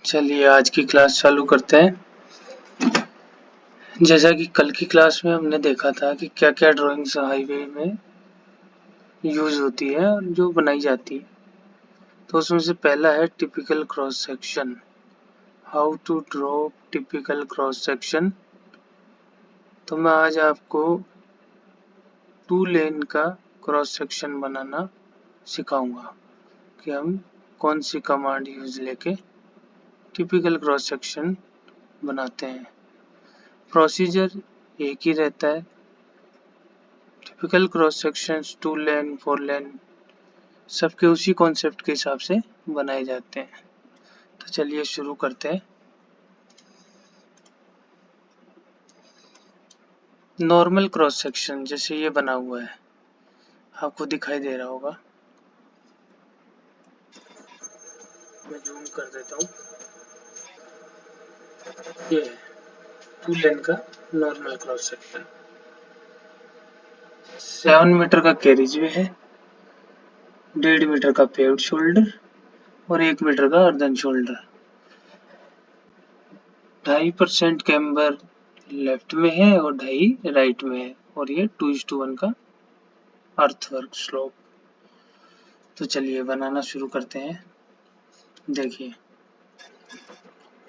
चलिए आज की क्लास चालू करते हैं। जैसा कि कल की क्लास में हमने देखा था कि क्या क्या ड्राइंग्स हाईवे में यूज होती है और जो बनाई जाती है। तो उसमें से पहला है typical cross section. How to draw typical cross section. तो मैं आज आपको 2 लेन का क्रॉस सेक्शन बनाना सिखाऊंगा कि हम कौन सी कमांड यूज लेके टिपिकल क्रॉस सेक्शन बनाते हैं। प्रोसीजर एक ही रहता है। टिपिकल क्रॉस सेक्शंस 2 लेन 4 लेन सबके उसी कॉन्सेप्ट के हिसाब से बनाए जाते हैं। तो चलिए शुरू करते हैं। नॉर्मल क्रॉस सेक्शन जैसे ये बना हुआ है, आपको दिखाई दे रहा होगा। मैं जूम कर देता हूँ। ये है 2 लेन का नॉर्मल क्रॉस सेक्शन। 7 मीटर का कैरिज वे है, 1.5 मीटर का पेव्ड शोल्डर और 1 मीटर का अर्दन शोल्डर। 2.5% कैम्बर लेफ्ट में है और 2.5 राइट में है और ये 2:1 का अर्थवर्क स्लोप। तो चलिए बनाना शुरू करते हैं। देखिए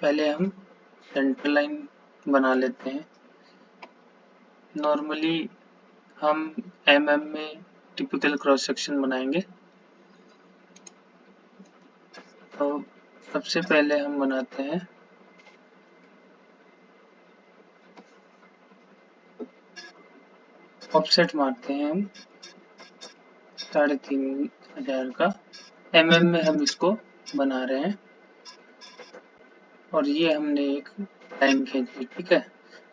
पहले हम सेंटर लाइन बना लेते हैं। नॉर्मली हम mm में टिपिकल क्रॉस सेक्शन बनाएंगे। तो सबसे पहले हम बनाते हैं ऑफसेट मारते हैं हम 3,500 का। mm में हम इसको बना रहे हैं और ये हमने एक लाइन खींची, ठीक है।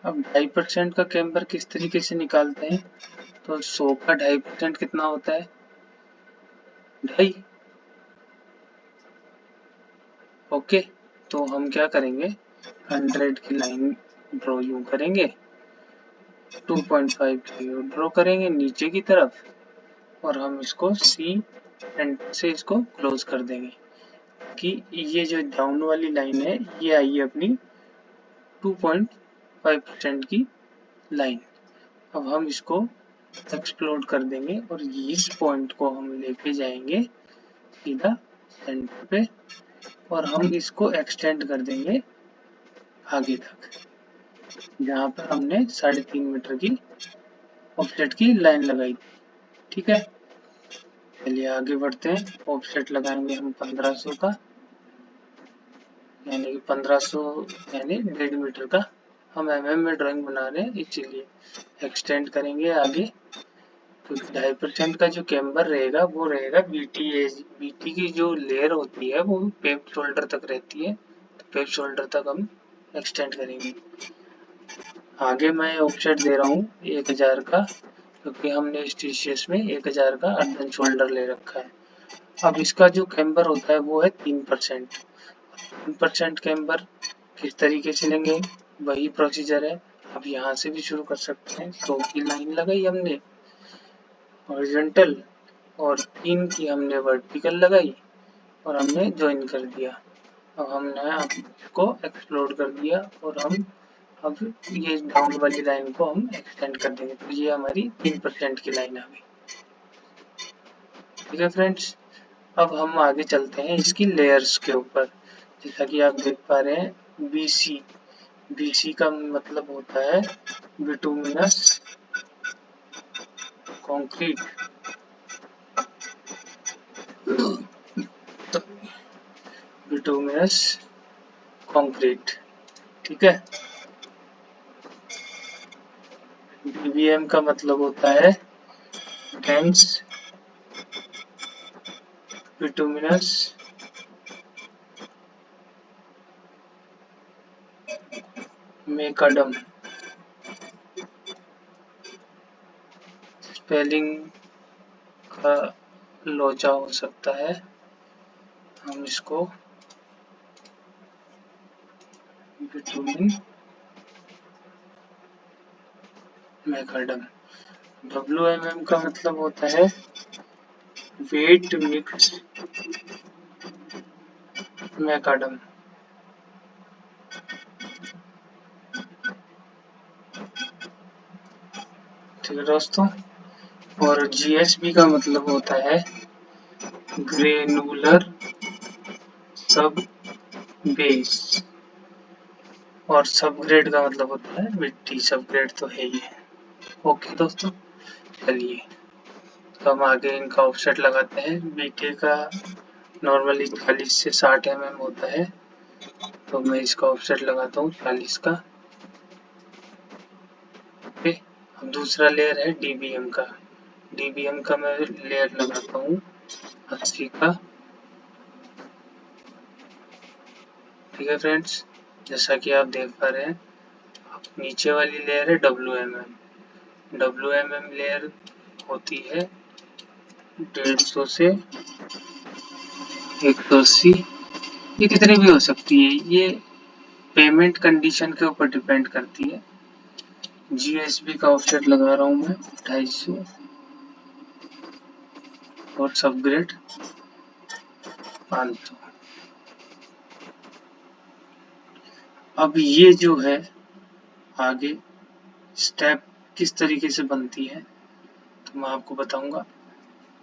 अब 2.5% का कैम्बर किस तरीके से निकालते हैं। तो 100 का 2.5% कितना होता है, 2.5। ओके, तो हम क्या करेंगे, 100 की लाइन ड्रॉ यूं करेंगे, 2.5 की ड्रॉ करेंगे नीचे की तरफ और हम इसको सी एंटर से इसको क्लोज कर देंगे कि ये जो डाउन वाली लाइन है ये आई है अपनी 2.5% की लाइन। अब हम इसको एक्सप्लोड कर देंगे और इस पॉइंट को हम लेके जाएंगे सीधा सेंटर पे और हम इसको एक्सटेंड कर देंगे आगे तक, जहाँ पर हमने 3.5 मीटर की ऑफसेट की लाइन लगाई थी, ठीक है। चलिए आगे बढ़ते हैं। ऑफसेट लगाएंगे हम 1500 का, यानी कि 1500 यानी 1.5 मीटर का। हम mm में ड्राइंग बना रहे हैं इसीलिए एक्सटेंड करेंगे आगे, क्योंकि 2.5% का जो कैम्बर रहेगा वो रहेगा बीटी की जो लेयर होती है वो पेप शोल्डर तक रहती है। तो पेप शोल्डर तक हम एक्सटेंड करेंगे। आगे मैं ऑफसेट दे रहा हूँ 1000 का, क्योंकि हमने इस टीसीएस में 1000 का अर्दन शोल्डर ले रखा है। अब इसका जो कैम्बर होता है वो है 3%। 3% कैम्बर किस तरीके से लेंगे, वही प्रोसीजर है। अब यहाँ से भी शुरू कर सकते हैं। 100 की लाइन लगाई हमने हॉरिजॉन्टल और 3 की हमने वर्टिकल लगाई और हमने ज्वाइन कर दिया। अब हमने इसको एक्सप्लोड कर दिया और हम अब ये डाउन वाली लाइन को हम एक्सटेंड कर देंगे। तो ये हमारी 3% की लाइन आ गई, ठीक है फ्रेंड्स। अब हम आगे चलते हैं इसकी लेयर्स के ऊपर। जैसा कि आप देख पा रहे हैं बीसी, बीसी का मतलब होता है बिटुमिनस कंक्रीट। बिटुमिनस कंक्रीट, ठीक है। बीबीएम का मतलब होता है डेंस बिटुमिनस मेकाडम। स्पेलिंग का लोचा हो सकता है, हम इसको बिटुमिन मेकाडम। WMM का मतलब होता है वेट मिक्स मेकाडम। ठीक है दोस्तों। और GSB का मतलब होता है ग्रेनुलर सब बेस, और सब ग्रेड का मतलब होता है मिट्टी। सब ग्रेड तो है ही है। ओके दोस्तों, चलिए तो हम आगे इनका ऑफसेट लगाते हैं। बीटे का नॉर्मली 40 से 60 mm होता है, तो मैं इसका ऑफसेट लगाता हूँ 40 का। ओके, अब दूसरा लेयर है DBM का। DBM का मैं लेयर लगाता हूँ 80 का। ठीक है फ्रेंड्स, जैसा कि आप देख पा रहे हैं। नीचे वाली लेयर है WMM। WMM लेयर होती है 150 से 180। ये कितनी भी हो सकती है, ये पेमेंट कंडीशन के ऊपर डिपेंड करती है। GSB का ऑफसेट लगा रहा हूँ मैं 250 और सबग्रेड 500। अब ये जो है आगे स्टेप किस तरीके से बनती है तो मैं आपको बताऊंगा।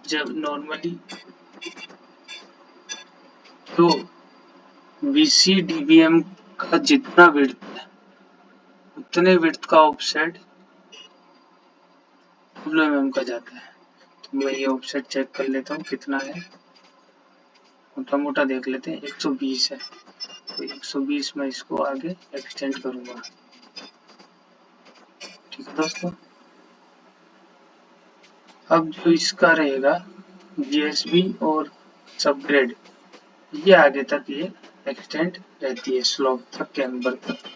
जब नॉर्मली तो BC DBM का जितना विड्थ है उतने विड्थ का ऑफसेट WMM का जाता है। तो मैं ये ऑफसेट चेक कर लेता हूँ कितना है। मोटा मोटा देख लेते हैं, 120 है, तो 120 में इसको आगे एक्सटेंड करूंगा। ठीक है दोस्तों, अब जो इसका रहेगा GSB और सबग्रेड, ये आगे तक ये एक्सटेंड रहती है स्लोप तक, कैम्बर तक।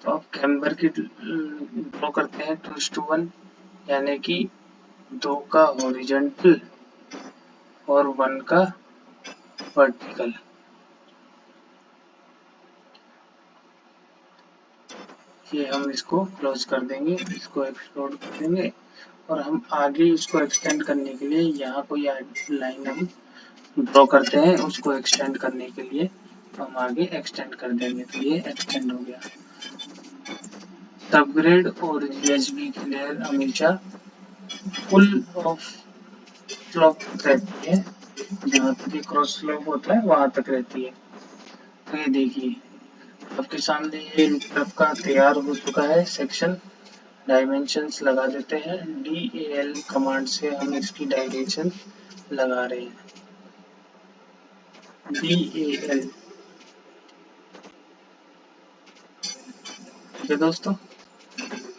तो अब कैम्बर की ड्रॉ करते हैं 2:1, यानी कि 2 का हॉरिजॉन्टल और 1 का वर्टिकल। ये हम इसको क्लोज कर देंगे, इसको एक्सप्लोड कर देंगे, और हम आगे इसको एक्सटेंड करने के लिए यहाँ कोई लाइन हम ड्रॉ करते हैं उसको एक्सटेंड करने के लिए, तो हम आगे एक्सटेंड कर देंगे। तो ये एक्सटेंड हो गया। सबग्रेड और GSB की लेयर हमेशा फुल ऑफ स्लोप रहती है, जहाँ तक ये क्रॉस स्लोप होता है वहां तक रहती है। तो ये देखिए आपके सामने ये तरफ का तैयार हो चुका है सेक्शन। डायमेंशंस लगा देते हैं, DAL कमांड से हम इसकी डायमेंशन लगा रहे हैं। DAL, ठीक है दोस्तों,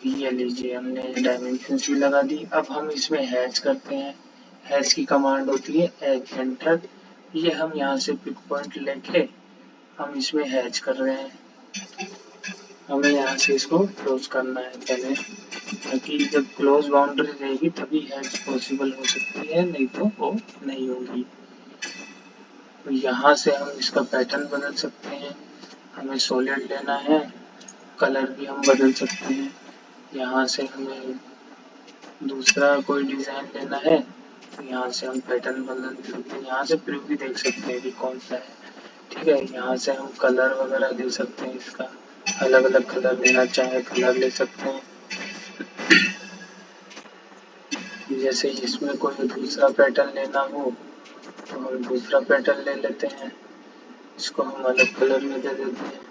ये लीजिए हमने डायमेंशंस भी लगा दी। अब हम इसमें हैच करते हैं। हैच की कमांड होती है एच एंटर। ये हम यहाँ से पिक पॉइंट लेके हम इसमें हैच कर रहे हैं। हमें यहाँ से इसको क्लोज करना है पहले, ताकि जब क्लोज बाउंड्री रहेगी तभी हैच पॉसिबल हो सकती है, नहीं तो वो नहीं होगी। तो यहाँ से हम इसका पैटर्न बदल सकते हैं। हमें सॉलिड लेना है, कलर भी हम बदल सकते हैं। यहाँ से हमें दूसरा कोई डिजाइन लेना है, तो यहाँ से हम पैटर्न बदल सकते हैं। यहाँ से प्रीव्यू देख सकते हैं कि कौन सा है। ठीक है, यहाँ से हम कलर वगैरह ले सकते हैं, इसका अलग अलग कलर लेना चाहे कलर ले सकते हैं। जैसे इसमें कोई दूसरा पैटर्न लेना हो तो हम दूसरा पैटर्न ले लेते हैं, इसको हम अलग कलर में दे देते हैं।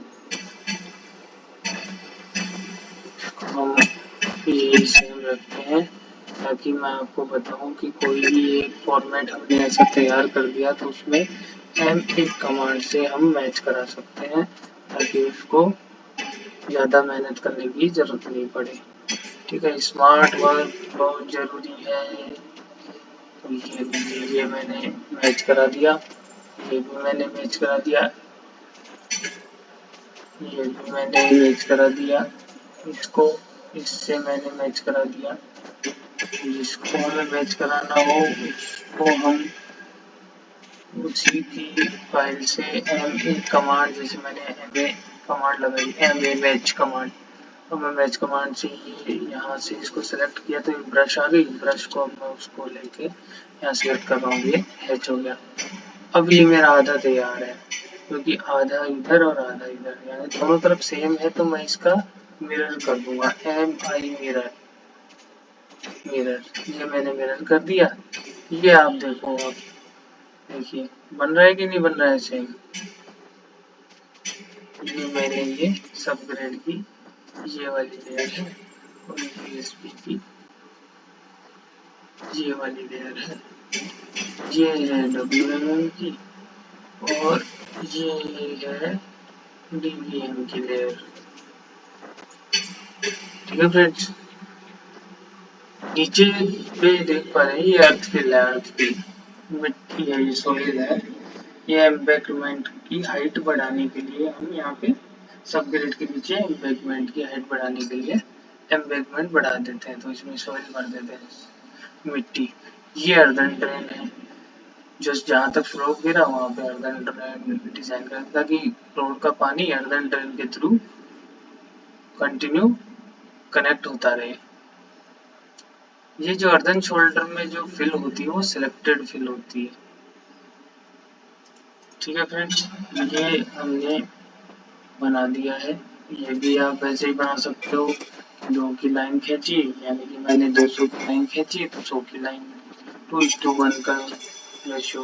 हम यही सेम रखते हैं, ताकि मैं आपको बताऊं कि कोई भी एक फॉर्मेट हमने ऐसा तैयार कर दिया तो उसमें M1 कमांड से हम मैच करा सकते हैं, ताकि उसको ज़्यादा मेहनत करने की ज़रूरत नहीं पड़े। ठीक है, स्मार्ट वर्क बहुत ज़रूरी है। तो ये मैंने मैच करा दिया, ये भी मैंने मैच करा दिया, ये भी मैंने मैच करा दिया, इसको इससे मैंने मैच करा दिया। जिसको हमें मैच कराना हो उसको हम उसी की फाइल से MA कमांड, जैसे मैंने MA कमांड लगाई, MA मैच कमांड, तो मैं मैच कमांड से ये यहाँ से इसको सेलेक्ट किया तो ब्रश आ गई। ब्रश को मैं उसको लेके यहाँ सेलेक्ट कर रहा हूँ, ये हैच हो गया। अब ये मेरा आधा तैयार है, क्योंकि आधा इधर और आधा इधर, यानी दोनों तरफ सेम है। तो मैं इसका मिरर कर दूंगा, MI मिरर। मिरर, ये मैंने मिरर कर दिया। ये आप देखो, आप देखिए बन रहा है कि नहीं बन रहा है सेम। ये मैंने ये सब ग्रेड की ये वाली लेयर है और DSP की ये वाली लेयर है, ये है WMM की और ये है DBM की लेयर। ठीक है फ्रेंड्स, नीचे पे देख पा रहे हैं ये अर्थ फिल है, अर्थ फिल मिट्टी है, ये सॉइल है। ये एम्बैंकमेंट की हाइट बढ़ाने के लिए हम यहाँ पे सब ग्रेड के नीचे एम्बैंकमेंट की हाइट बढ़ाने के लिए एम्बैंकमेंट बढ़ा देते हैं, तो इसमें सॉइल भर देते हैं मिट्टी। ये अर्दन ड्रेन है, जस्ट जहाँ तक फ्लो गिरा वहाँ पे अर्दन ड्रेन डिजाइन करें ताकि रोड का पानी अर्दन ड्रेन के थ्रू कंटिन्यू कनेक्ट होता रहे। ये जो अर्दन शोल्डर में जो फिल होती है वो सिलेक्टेड फिल होती है। ठीक है फ्रेंड्स, ये हमने बना दिया है। ये भी आप ऐसे ही बना सकते हो, 2 की लाइन खींची, यानी कि मैंने 200 की लाइन खींची तो 100 की लाइन 2:1 का रेशियो।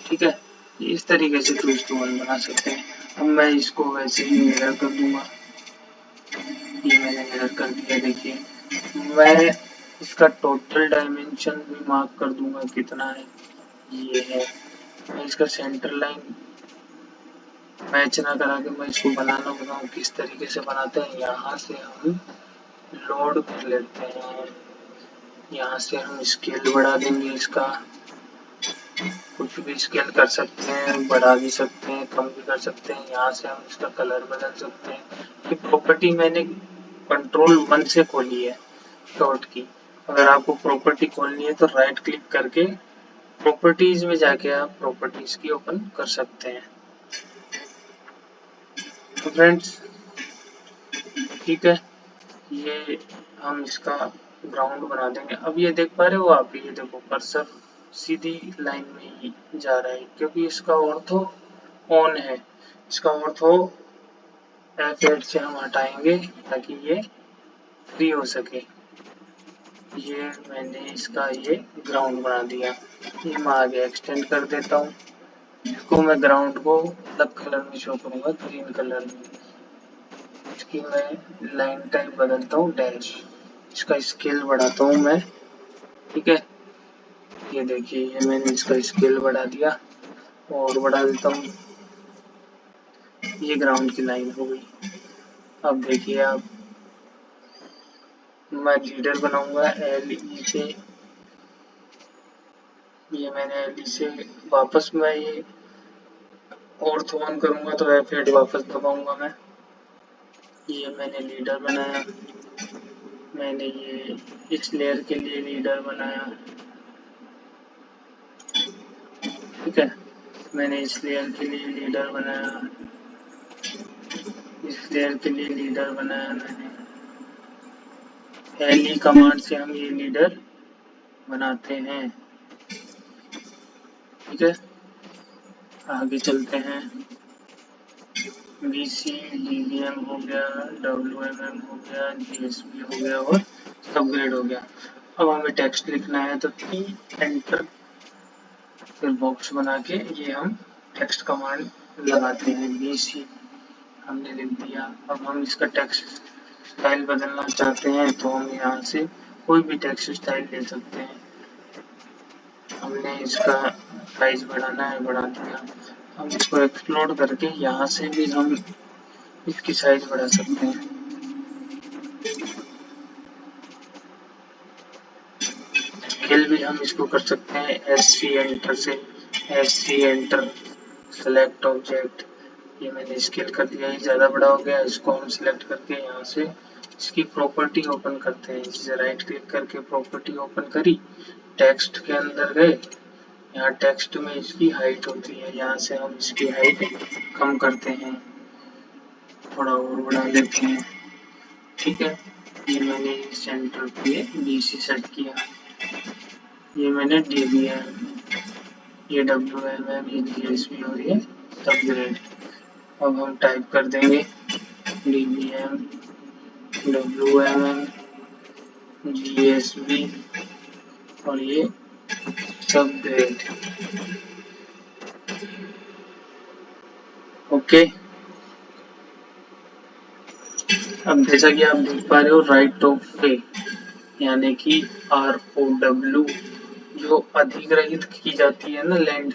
ठीक है, इस तरीके से 2:1 बना सकते हैं। अब मैं इसको वैसे ही मिरर कर दूंगा। ये मैंने मिरर कर दिया, देखिए मैं इसका टोटल डायमेंशन भी मार्क कर दूंगा कितना है, ये है। मैं इसका सेंटर लाइन मैच ना करा के मैं इसको बनाना बताऊँ किस तरीके से बनाते हैं। यहाँ से हम लोड कर लेते हैं, यहाँ से हम स्केल बढ़ा देंगे इसका, कुछ भी स्केल कर सकते हैं, बढ़ा भी सकते हैं, कम भी कर सकते हैं। यहाँ से हम इसका कलर बदल सकते हैं। ये प्रॉपर्टी मैंने कंट्रोल 1 से खोली है डॉट की। अगर आपको प्रॉपर्टी खोलनी है तो राइट क्लिक करके प्रॉपर्टीज में जाके आप प्रॉपर्टीज की ओपन कर सकते हैं। तो फ्रेंड्स ठीक है, ये हम इसका ग्राउंड बना देंगे। अब ये देख पा रहे हो आप, ये देखो कर्सर सीधी लाइन में ही जा रहा है क्योंकि इसका ऑर्थो ऑन है। इसका ऑर्थो F8 से हम हटाएंगे ताकि ये फ्री हो सके। ये मैंने इसका ये ग्राउंड बना दिया। ये मैं आगे एक्सटेंड कर देता हूँ। इसको मैं ग्राउंड को अलग कलर में शो करूंगा, ग्रीन कलर में। इसकी मैं लाइन टाइप बदलता हूँ डैश, इसका स्केल बढ़ाता हूँ मैं। ठीक है, ये देखिए ये मैंने इसका स्केल बढ़ा दिया और बढ़ा देता हूँ। ये ग्राउंड की लाइन हो गई। अब देखिए आप, मैं लीडर बनाऊंगा LE से। ये मैंने LE से वापस मैं ये ऑर्थो ऑन करूंगा तो F8 वापस दबाऊंगा मैं। ये मैंने लीडर बनाया, मैंने ये इस लेयर के लिए लीडर बनाया। ठीक है, मैंने इस लेयर के लिए लीडर बनाया, इस लेयर के लिए लीडर बनाया मैंने। LE कमांड से हम ये लीडर बनाते हैं। ठीक है, आगे चलते हैं। BC DBM हो गया, WMM हो गया, DSP हो गया और सबग्रेड हो गया। अब हमें टेक्स्ट लिखना है तो T एंटर, फिर बॉक्स बना के ये हम टेक्स्ट कमांड लगाते हैं। BC हमने लिख दिया। अब हम इसका टेक्स्ट स्टाइल बदलना चाहते हैं तो हम यहाँ से कोई भी टेक्स्ट स्टाइल ले सकते हैं। हमने इसका साइज बढ़ाना है, बढ़ा दिया। हम इसको एक्सप्लोर करके यहाँ से भी हम इसकी साइज बढ़ा सकते हैं। स्केल भी हम इसको कर सकते हैं SC एंटर से, SC एंटर सेलेक्ट ऑब्जेक्ट। ये मैंने स्केल कर दिया, ये ज़्यादा बड़ा हो गया। इसको हम सिलेक्ट करके यहाँ से इसकी प्रॉपर्टी ओपन करते हैं। इसे राइट क्लिक करके प्रॉपर्टी ओपन करी, टेक्स्ट के अंदर गए, यहाँ टेक्स्ट में इसकी हाइट होती है, यहाँ से हम इसकी हाइट कम करते हैं, थोड़ा और बढ़ा लेते हैं। ठीक है, ये मैंने सेंटर पे BC सेट किया। ये मैंने DBM, ये WMM, ये DSP और ये सबग्रेड। अब हम टाइप कर देंगे DBM WMM GSB और ये सब ग्रेड। ओके, अब जैसा कि आप देख पा रहे हो राइट टॉप पे यानी कि ROW जो अधिग्रहित की जाती है ना लैंड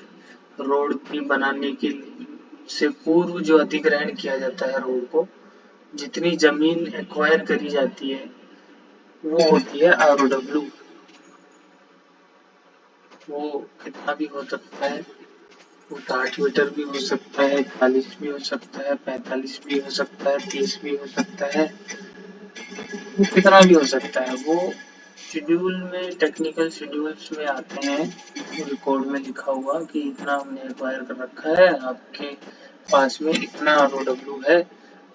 रोड की बनाने के से पूर्व जो अधिग्रहण किया जाता है रोड को, जितनी जमीन एक्वायर करी जाती है वो होती है ROW। वो कितना भी हो सकता है, वो 60 मीटर भी हो सकता है, 40 भी हो सकता है, 45 भी हो सकता है, 30 भी हो सकता है, वो कितना भी हो सकता है। वो शेड्यूल में, टेक्निकल शेड्यूल्स में आते हैं, रिकॉर्ड में लिखा हुआ कि इतना हमने एक्वायर कर रखा है, आपके पास में इतना ROW है,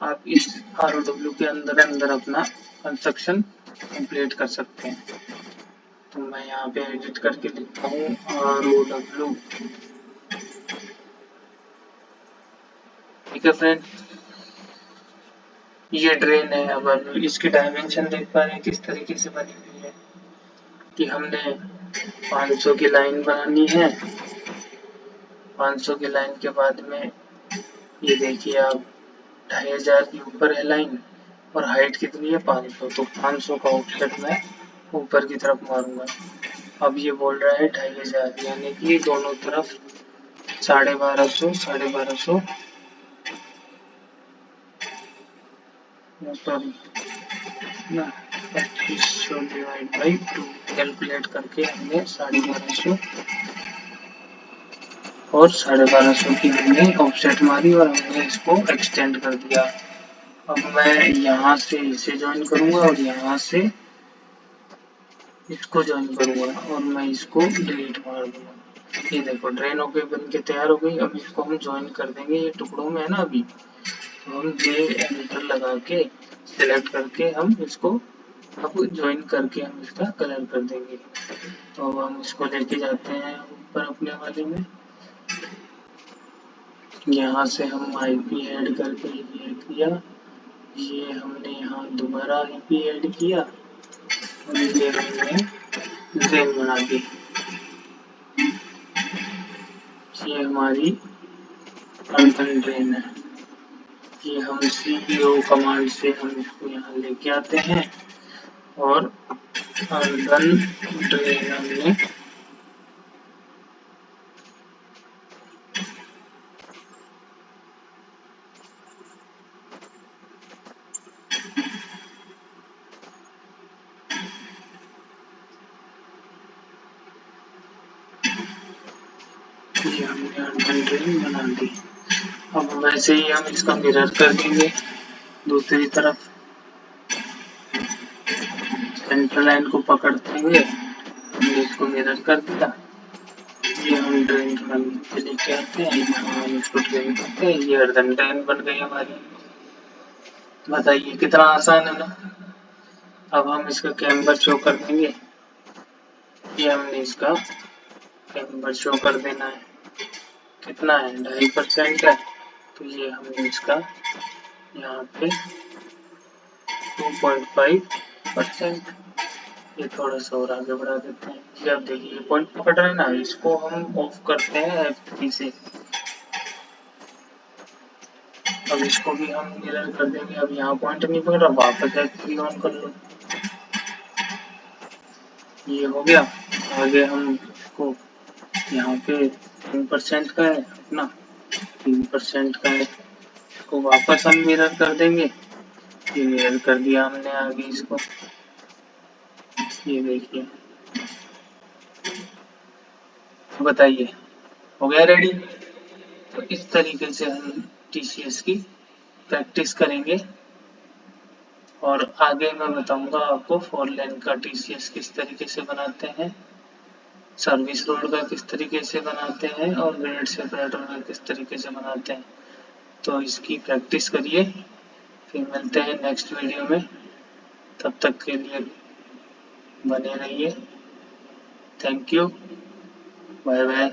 आप इस ROW के अंदर अंदर अपना कंस्ट्रक्शन कंप्लीट कर सकते हैं। तो मैं यहाँ पे एडिट करके लिखता हूँ ROW। ठीक है फ्रेंड, ये ड्रेन है। अब इसकी डायमेंशन देख पा रहे हैं किस तरीके से बनी हुई है कि हमने 500 की लाइन बनानी है। 500 की लाइन के बाद में ये देखिए आप 2500 के ऊपर है लाइन और हाइट कितनी है 500, तो 500 का ऑफसेट मैं ऊपर की तरफ मारूंगा। अब ये बोल रहा है 2500 यानी कि दोनों तरफ 1250 1250 सॉरी ना 2500 डिवाइड बाई 2 कैलकुलेट करके हमने 1250 और 1250 की हमने ऑफसेट मारी और हमने इसको एक्सटेंड कर दिया। अब मैं यहाँ से इसे ज्वाइन करूंगा और यहाँ से इसको ज्वाइन करूंगा और मैं इसको डिलीट मार दूंगा। ये देखो ड्रेन होके बन के तैयार हो गई। अब इसको हम ज्वाइन कर देंगे, ये टुकड़ों में है ना अभी, तो हम जे एंटर लगा के सिलेक्ट करके हम इसको अब ज्वाइन करके हम इसका कलर कर देंगे। तो अब हम इसको लेके जाते हैं ऊपर अपने वाले में, यहाँ से हम आईपी ऐड करके ये किया, ये हमने यहाँ दोबारा आईपी ऐड किया और ये हमने ड्रेन बना दी। ये हमारी अर्बन ड्रेन है। ये हम सीपीओ कमांड से हम इसको यहाँ लेके आते हैं और अर्बन ड्रेन हमने अर्बन ड्रेन बना दी। अब वैसे ही हम इसका मिरर कर देंगे दूसरी तरफ, सेंट्रल लाइन को पकड़ते हुए हमने इसको मिरर कर दिया। ये हम ड्रेन के लेके आते हैं, यहाँ हम इसको ड्रेन करते हैं, ये अर्बन ड्रेन बन गई हमारी। बताइए कितना आसान है ना। अब हम इसका कैम्बर शो कर देंगे, ये हमने इसका कैम्बर शो कर देना है। कितना है 2.5% है, तो ये हमने इसका यहाँ पे 2.5%, ये थोड़ा सा और आगे बढ़ा देते हैं। ये अब देखिए पॉइंट पकड़ रहे हैं ना, इसको हम ऑफ करते हैं F3 से। अब इसको भी हम मिरर कर देंगे। अब यहाँ पॉइंट नहीं पकड़ रहा, वापस F3 ऑन कर लो, ये हो गया। आगे हम इसको यहाँ पे 3% का है अपना, 3% का है, इसको वापस हम मिरर कर देंगे। ये मिरर कर दिया हमने आगे इसको, ये देखिए। बताइए हो गया रेडी। तो इस तरीके से हम टीसीएस की प्रैक्टिस करेंगे और आगे मैं बताऊंगा आपको 4 लेन का टीसीएस किस तरीके से बनाते हैं, सर्विस रोड का किस तरीके से बनाते हैं और ग्रेड सेपरेटर का किस तरीके से बनाते हैं। तो इसकी प्रैक्टिस करिए, फिर मिलते हैं नेक्स्ट वीडियो में। तब तक के लिए बने रहिए। Thank you, bye bye.